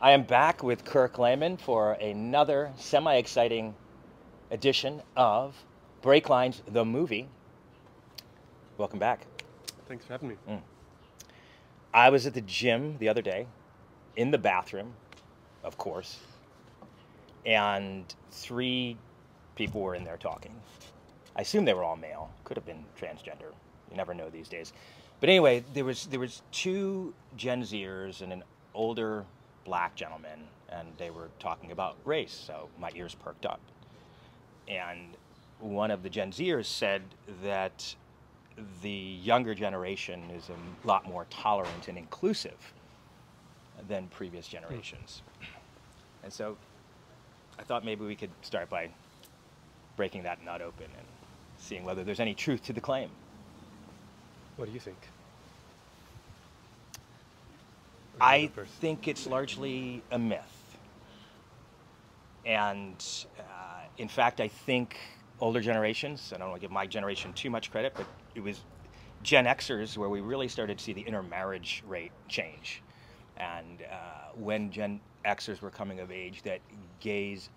I am back with Kirk Lehman for another semi-exciting edition of Break Lines, the movie. Welcome back. Thanks for having me. I was at the gym the other day, in the bathroom, of course, and 3 people were in there talking. I assume they were all male. Could have been transgender. You never know these days. But anyway, there was 2 Gen Zers and an older black gentleman, and they were talking about race, so my ears perked up. And one of the Gen Zers said that the younger generation is a lot more tolerant and inclusive than previous generations. And so I thought maybe we could start by breaking that nut open and seeing whether there's any truth to the claim. What do you think? I think it's largely a myth. And in fact, I think older generations, I don't want to give my generation too much credit, but it was Gen Xers where we really started to see the intermarriage rate change. And when Gen Xers were coming of age, that gays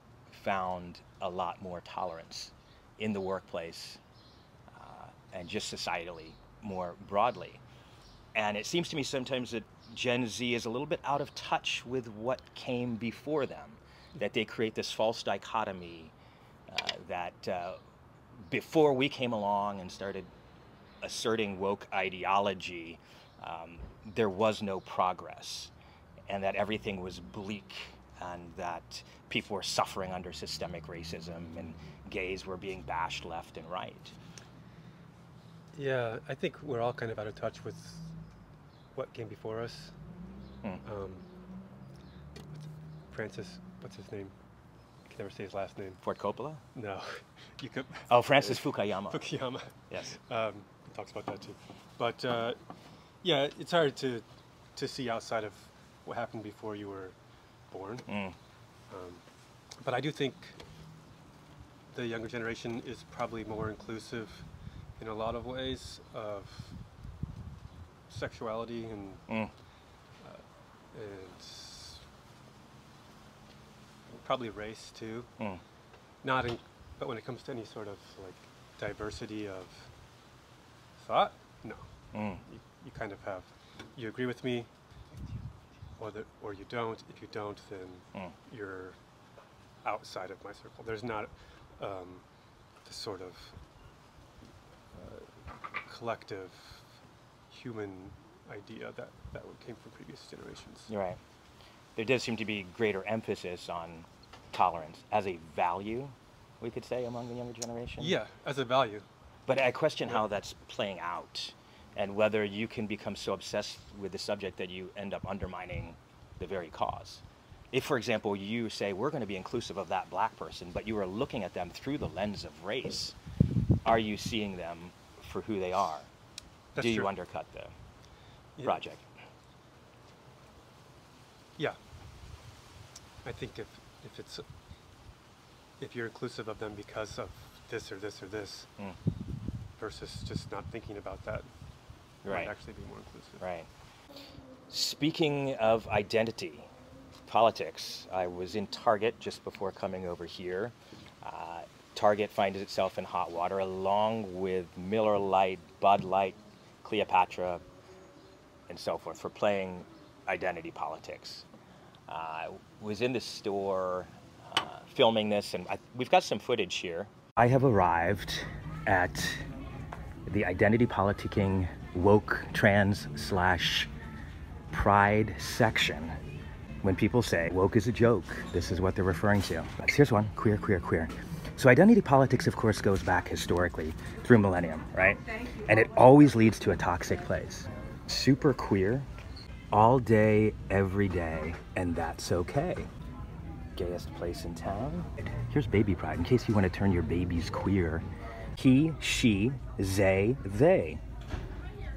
found a lot more tolerance in the workplace and just societally more broadly. And it seems to me sometimes that Gen Z is a little bit out of touch with what came before them, that they create this false dichotomy that before we came along and started asserting woke ideology, there was no progress, and that everything was bleak, and that people were suffering under systemic racism, and gays were being bashed left and right. Yeah, I think we're all kind of out of touch with what came before us. Francis, what's his name? I can never say his last name. Ford Coppola? No, you could. Oh, Francis Fukuyama. Fukuyama. Yes. He talks about that too. But yeah, it's hard to see outside of what happened before you were born. But I do think the younger generation is probably more inclusive in a lot of ways of sexuality and probably race too. But when it comes to any sort of like diversity of thought, no. You kind of have, you agree with me, or you don't. If you don't, then you're outside of my circle. There's not this sort of collective human idea that came from previous generations. You're right. There does seem to be greater emphasis on tolerance as a value, we could say, among the younger generation. Yeah, as a value. But I question how that's playing out, and whether you can become so obsessed with the subject that you end up undermining the very cause. If, for example, you say, we're going to be inclusive of that black person, but you are looking at them through the lens of race, are you seeing them for who they are? That's Do you true. undercut the project? Yeah. I think if you're inclusive of them because of this or this or this, versus just not thinking about that, Right. might actually be more inclusive. Right. Speaking of identity, politics, I was in Target just before coming over here. Target finds itself in hot water along with Miller Lite, Bud Light, Cleopatra, and so forth for playing identity politics. I was in the store filming this, and we've got some footage here. I have arrived at the identity politicking woke trans / pride section. When people say woke is a joke, this is what they're referring to. Here's one, queer, queer, queer. So identity politics, of course, goes back historically through millennium, right? And it always leads to a toxic place. Super queer, all day, every day, and that's okay. Gayest place in town. Here's baby pride, in case you want to turn your babies queer. He, she, they.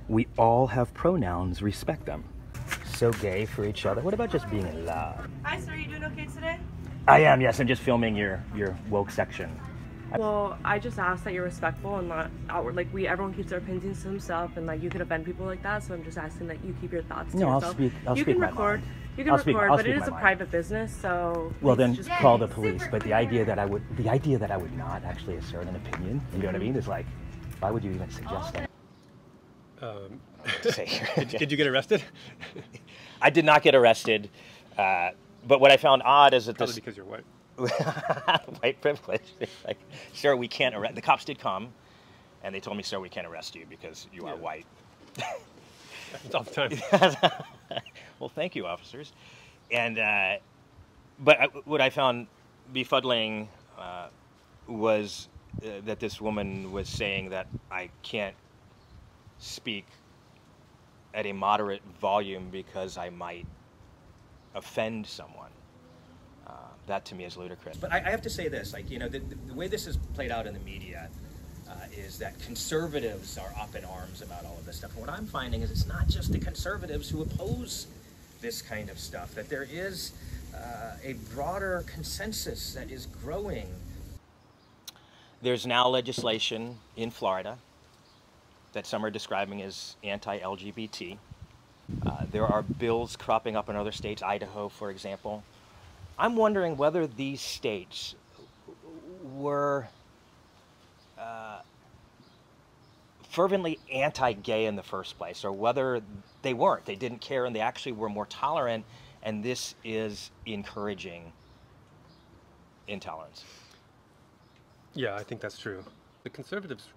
We all have pronouns, respect them. So gay for each other. What about just being in love? Hi, sir. Are you doing okay today? I am, yes. I'm just filming your woke section. Well, I just ask that you're respectful and not outward. Like, everyone keeps their opinions to himself, and like you could offend people like that. So I'm just asking that you keep your thoughts to yourself. I'll speak my mind. You can I'll speak- record, I'll but it speak is my a mind. private business, so Well, please then just call the police. But the idea that I would not actually assert an opinion, you know what I mean, is like, why would you even suggest that? Did you get arrested? I did not get arrested, but what I found odd is that Probably this because you're white. white privilege. Like, sir, we can't arrest. The cops did come, and they told me, sir, we can't arrest you because you are white. It's all the time. Well, thank you, officers. And but what I found befuddling was that this woman was saying that I can't speak at a moderate volume because I might offend someone. That to me is ludicrous. But I have to say this, like, you know, the way this is played out in the media is that conservatives are up in arms about all of this stuff. And what I'm finding is it's not just the conservatives who oppose this kind of stuff, that there is a broader consensus that is growing. There's now legislation in Florida that some are describing as anti-LGBT. There are bills cropping up in other states, Idaho, for example. I'm wondering whether these states were fervently anti-gay in the first place, or whether they weren't. They didn't care and they actually were more tolerant, and this is encouraging intolerance. Yeah, I think that's true. The conservatives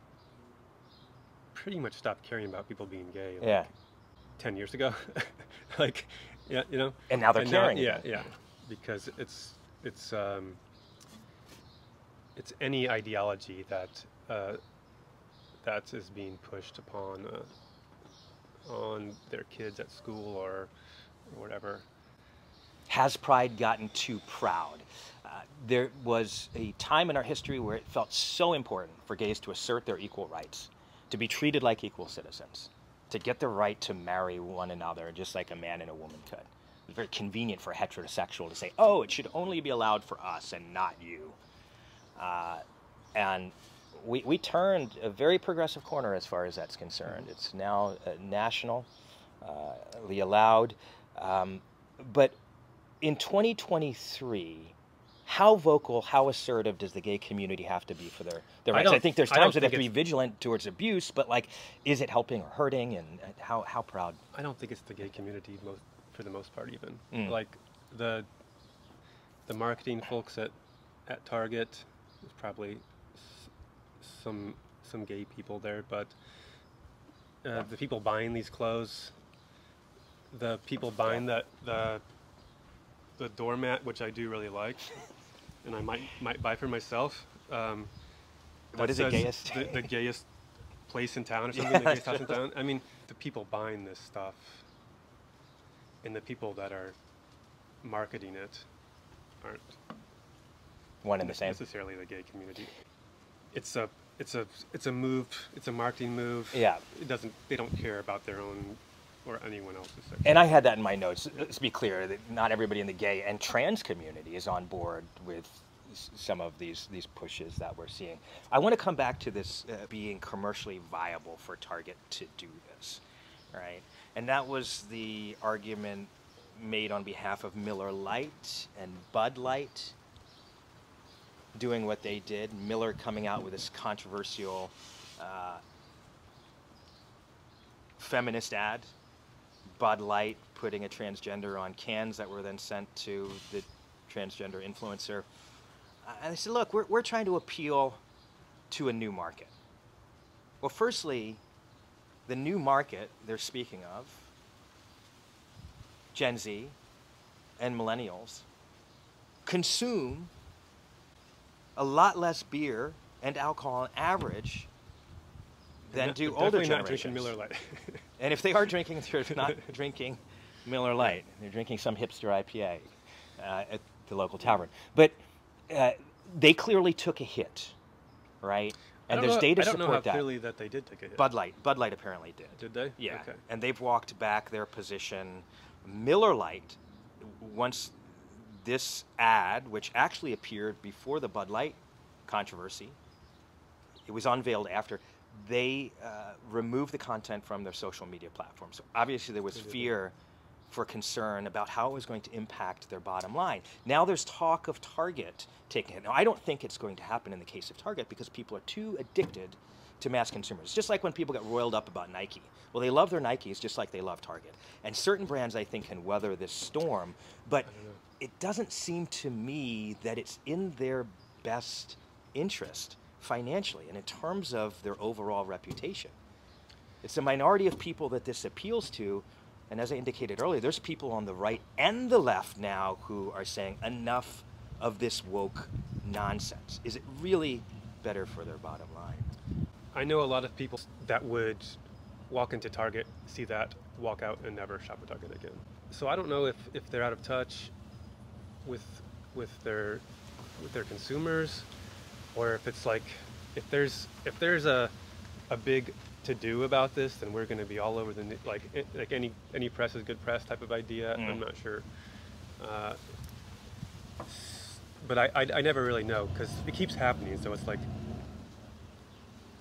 pretty much stopped caring about people being gay like 10 years ago. Like, yeah, you know. And now they're caring. Yeah. Because it's any ideology that that is being pushed upon on their kids at school or whatever. Has pride gotten too proud? There was a time in our history where it felt so important for gays to assert their equal rights, to be treated like equal citizens, to get the right to marry one another just like a man and a woman could. It was very convenient for a heterosexual to say, oh, it should only be allowed for us and not you. And we turned a very progressive corner as far as that's concerned. It's now nationally allowed. But in 2023, how vocal, how assertive does the gay community have to be for their rights? I think there's times that they have to be vigilant towards abuse, but like, is it helping or hurting, and how proud? I don't think it's the gay community for the most part even. Like the marketing folks at Target, there's probably some gay people there, but the people buying these clothes, the people buying the doormat, which I do really like, and I might buy for myself. What is it, gayest? The gayest place in town or something, the gayest house in town. I mean, the people buying this stuff and the people that are marketing it aren't one and the same. Necessarily the gay community. It's a move. It's a marketing move. Yeah. They don't care about their own or anyone else's sexuality. And I had that in my notes. Let's be clear that not everybody in the gay and trans community is on board with some of these pushes that we're seeing. I want to come back to this being commercially viable for Target to do this, right? And that was the argument made on behalf of Miller Lite and Bud Light doing what they did. Miller coming out with this controversial feminist ad. Bud Light putting a transgender on cans that were then sent to the transgender influencer. And I said, look, we're trying to appeal to a new market. Well, firstly, the new market they're speaking of, Gen Z and millennials, consume a lot less beer and alcohol on average than do older generations. Not drinking Miller Lite. And if they are drinking, they're not drinking Miller Lite. They're drinking some hipster IPA at the local tavern. But they clearly took a hit, right? And there's data to support that. I don't know how clearly that they did take a hit. Bud Light apparently did. Did they? Yeah. Okay. And they've walked back their position. Miller Lite, once this ad, which actually appeared before the Bud Light controversy, it was unveiled after, they removed the content from their social media platforms. So obviously there was fear for concern about how it was going to impact their bottom line. Now there's talk of Target taking it. Now, I don't think it's going to happen in the case of Target because people are too addicted to mass consumers. Just like when people get roiled up about Nike. Well, they love their Nikes just like they love Target. And certain brands, I think, can weather this storm, but it doesn't seem to me that it's in their best interest financially and in terms of their overall reputation. It's a minority of people that this appeals to, and as I indicated earlier, there's people on the right and the left now who are saying enough of this woke nonsense. Is it really better for their bottom line? I know a lot of people that would walk into Target, see that, walk out, and never shop at Target again. So I don't know if they're out of touch with their consumers, or if it's like if there's a big to do about this, then we're going to be all over the like any press is good press type of idea. I'm not sure, but I never really know because it keeps happening. So it's like,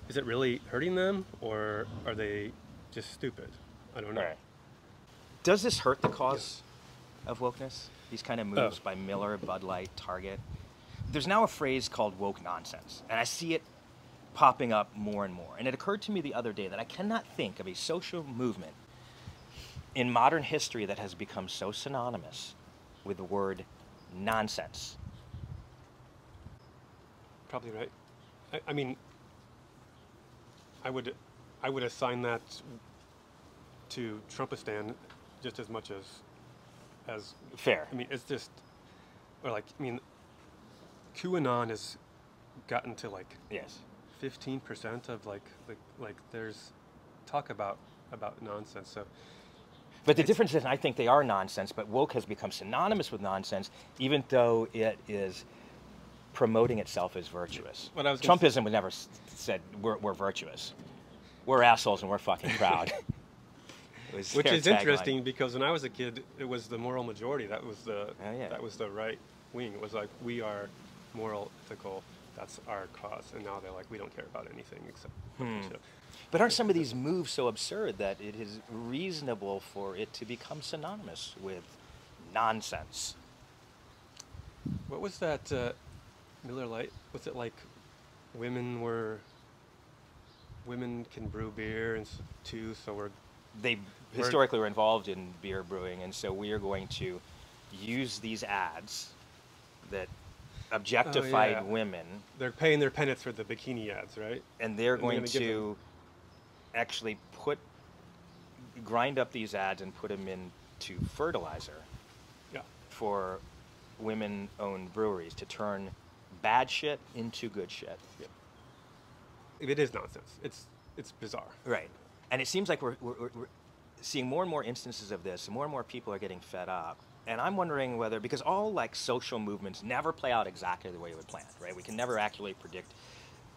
is it really hurting them, or are they just stupid? I don't know. Right. Does this hurt the cause of wokeness? These kind of moves by Miller, Bud Light, Target. There's now a phrase called woke nonsense, and I see it popping up more and more. And it occurred to me the other day that I cannot think of a social movement in modern history that has become so synonymous with the word nonsense. Probably right. I mean, I would assign that to Trumpistan just as much as Fair. I mean, it's just, or like, I mean, QAnon has gotten to like Yes. 15% of like there's talk about nonsense. So, But the difference is, I think they are nonsense, but woke has become synonymous with nonsense, even though it is promoting itself as virtuous. What I was Trumpism would never said we're virtuous. We're assholes and we're fucking proud. Which is interesting because when I was a kid, it was the moral majority. That was that was the right wing. It was like, we are moral, ethical. That's our cause. And now they're like, we don't care about anything except. But aren't some of these moves so absurd that it is reasonable for it to become synonymous with nonsense? What was that Miller Lite? Was it like women can brew beer and too, so They historically were involved in beer brewing, and so we are going to use these ads that objectified women. They're paying their penance for the bikini ads, right? And they're going to actually grind up these ads and put them into fertilizer for women-owned breweries to turn bad shit into good shit. Yeah. It is nonsense. It's bizarre. Right. And it seems like we're seeing more and more instances of this, and more people are getting fed up. And I'm wondering whether, because all like social movements never play out exactly the way we would plan, right? We can never accurately predict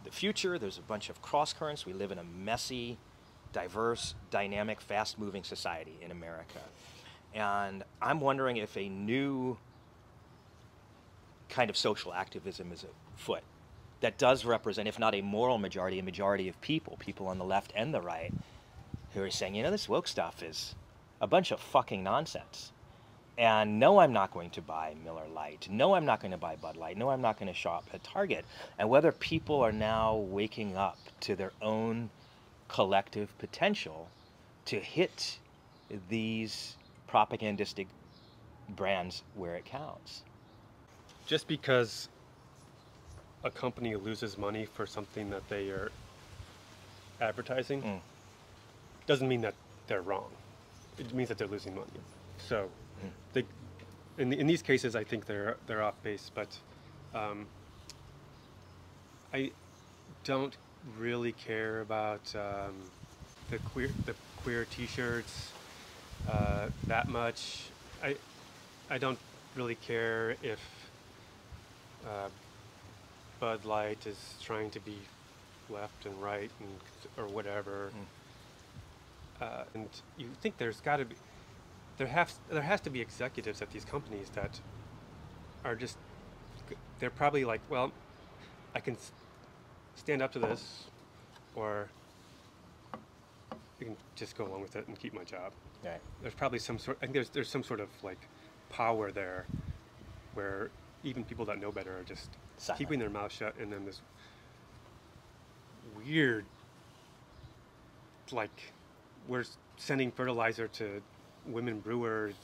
the future. There's a bunch of cross currents. We live in a messy, diverse, dynamic, fast-moving society in America. And I'm wondering if a new kind of social activism is afoot that does represent, if not a moral majority, a majority of people on the left and the right, who are saying, this woke stuff is a bunch of fucking nonsense. And no, I'm not going to buy Miller Lite. No, I'm not going to buy Bud Light. No, I'm not going to shop at Target. And whether people are now waking up to their own collective potential to hit these propagandistic brands where it counts. Just because a company loses money for something that they are advertising doesn't mean that they're wrong. It means that they're losing money. So they, in these cases, I think they're off base. But I don't really care about the queer T-shirts that much. I don't really care if Bud Light is trying to be left and right or whatever. And you think there's got to be, there has to be executives at these companies that are just, they're probably like, well, I can stand up to this, or I can just go along with it and keep my job. Right. There's probably some sort. I think there's some sort of like power there, where even people that know better are just Silent. keeping their mouth shut, and then this weird, like, we're sending fertilizer to women brewers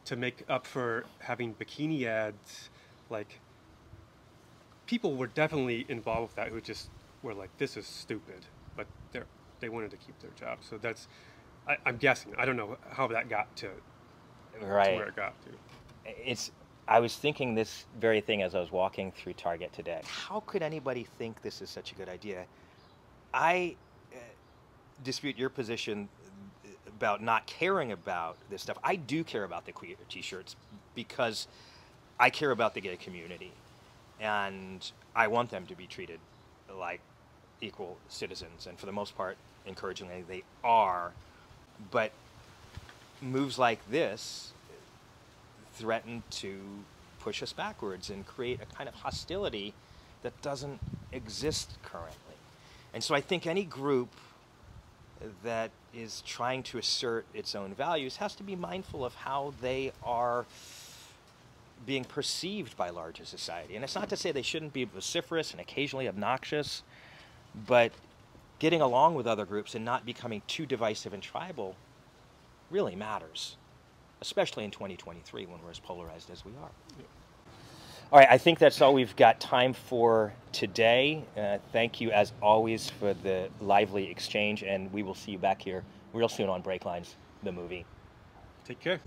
to make up for having bikini ads. Like, people were definitely involved with that who just were like, this is stupid, but they wanted to keep their job. So that's, I'm guessing, I don't know how that got to Right. where it got to. I was thinking this very thing as I was walking through Target today. How could anybody think this is such a good idea? I dispute your position about not caring about this stuff. I do care about the queer t-shirts because I care about the gay community, and I want them to be treated like equal citizens, and for the most part, encouragingly, they are. But moves like this threaten to push us backwards and create a kind of hostility that doesn't exist currently. And so I think any group that is trying to assert its own values has to be mindful of how they are being perceived by larger society. And it's not to say they shouldn't be vociferous and occasionally obnoxious, but getting along with other groups and not becoming too divisive and tribal really matters, especially in 2023 when we're as polarized as we are. Yeah. All right, I think that's all we've got time for today. Thank you, as always, for the lively exchange, and we will see you back here real soon on Break Lines, the movie. Take care.